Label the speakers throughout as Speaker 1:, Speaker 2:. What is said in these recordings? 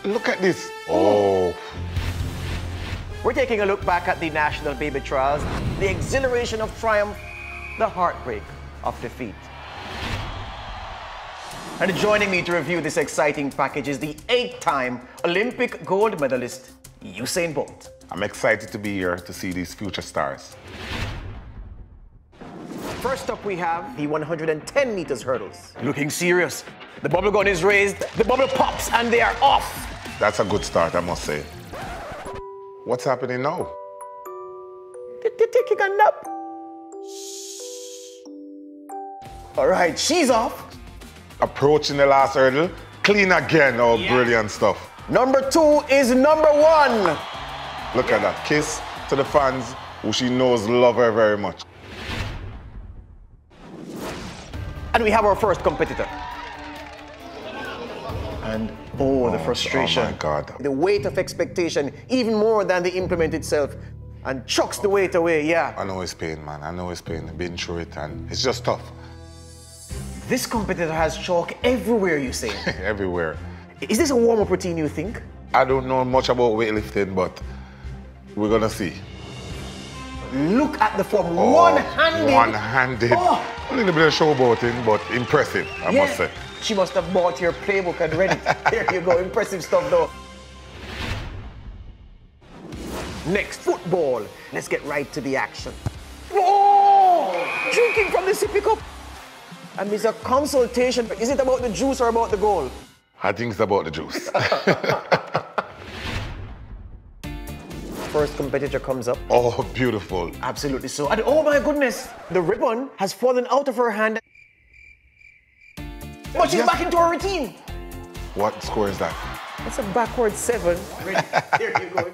Speaker 1: Look at this. Oh.
Speaker 2: We're taking a look back at the national baby trials, the exhilaration of triumph, the heartbreak of defeat. And joining me to review this exciting package is the 8-time Olympic gold medalist, Usain Bolt.
Speaker 1: I'm excited to be here to see these future stars.
Speaker 2: First up, we have the 110 meters hurdles. Looking serious. The bubble gun is raised, the bubble pops, and they are off.
Speaker 1: That's a good start, I must say. What's happening now?
Speaker 2: They're taking a nap. All right, she's off.
Speaker 1: Approaching the last hurdle. Clean again. Oh, yeah. Brilliant stuff.
Speaker 2: Number 2 is number 1.
Speaker 1: Look at that. Kiss to the fans who she knows love her very much.
Speaker 2: And we have our first competitor. And the frustration.
Speaker 1: Oh my God.
Speaker 2: The weight of expectation, even more than the implement itself. And chucks the weight away, yeah.
Speaker 1: I know it's pain, man. I know it's pain. I've been through it and it's just tough.
Speaker 2: This competitor has chalk everywhere, you say?
Speaker 1: Everywhere.
Speaker 2: Is this a warm-up routine, you think?
Speaker 1: I don't know much about weightlifting, but we're gonna see.
Speaker 2: Look at the form. One-handed.
Speaker 1: One-handed.
Speaker 2: Oh.
Speaker 1: A little bit of showboating, but impressive, I must say.
Speaker 2: She must have bought your playbook and read it. There you go. Impressive stuff, though. Next, football. Let's get right to the action. Oh! Drinking from the sippy cup. And there's a consultation. Is it about the juice or about the goal?
Speaker 1: I think it's about the juice.
Speaker 2: First competitor comes up.
Speaker 1: Oh, beautiful.
Speaker 2: Absolutely so. And oh my goodness, the ribbon has fallen out of her hand. But she's back into her routine.
Speaker 1: What score is that?
Speaker 2: That's a backward 7. There you go.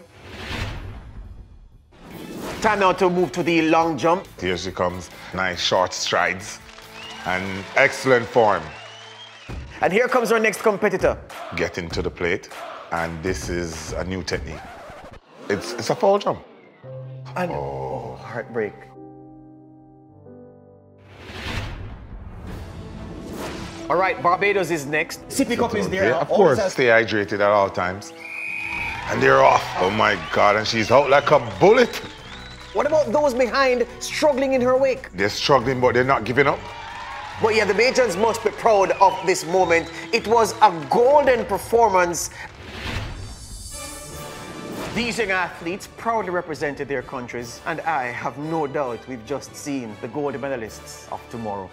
Speaker 2: Time now to move to the long jump.
Speaker 1: Here she comes. Nice short strides and excellent form.
Speaker 2: And here comes our next competitor.
Speaker 1: Getting to the plate, and this is a new technique. It's a foul jump.
Speaker 2: And heartbreak. All right, Barbados is next. Sippy cup is there.
Speaker 1: Yeah, of course, stay hydrated at all times. And they're off. Oh my God, and she's out like a bullet.
Speaker 2: What about those behind struggling in her wake?
Speaker 1: They're struggling, but they're not giving up.
Speaker 2: But yeah, the Bajans must be proud of this moment. It was a golden performance. These young athletes proudly represented their countries, and I have no doubt we've just seen the gold medalists of tomorrow.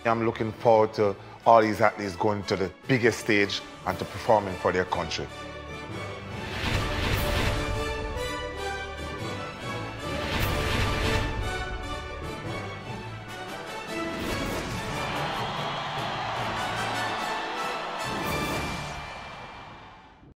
Speaker 1: I'm looking forward to all these athletes going to the biggest stage and to performing for their country.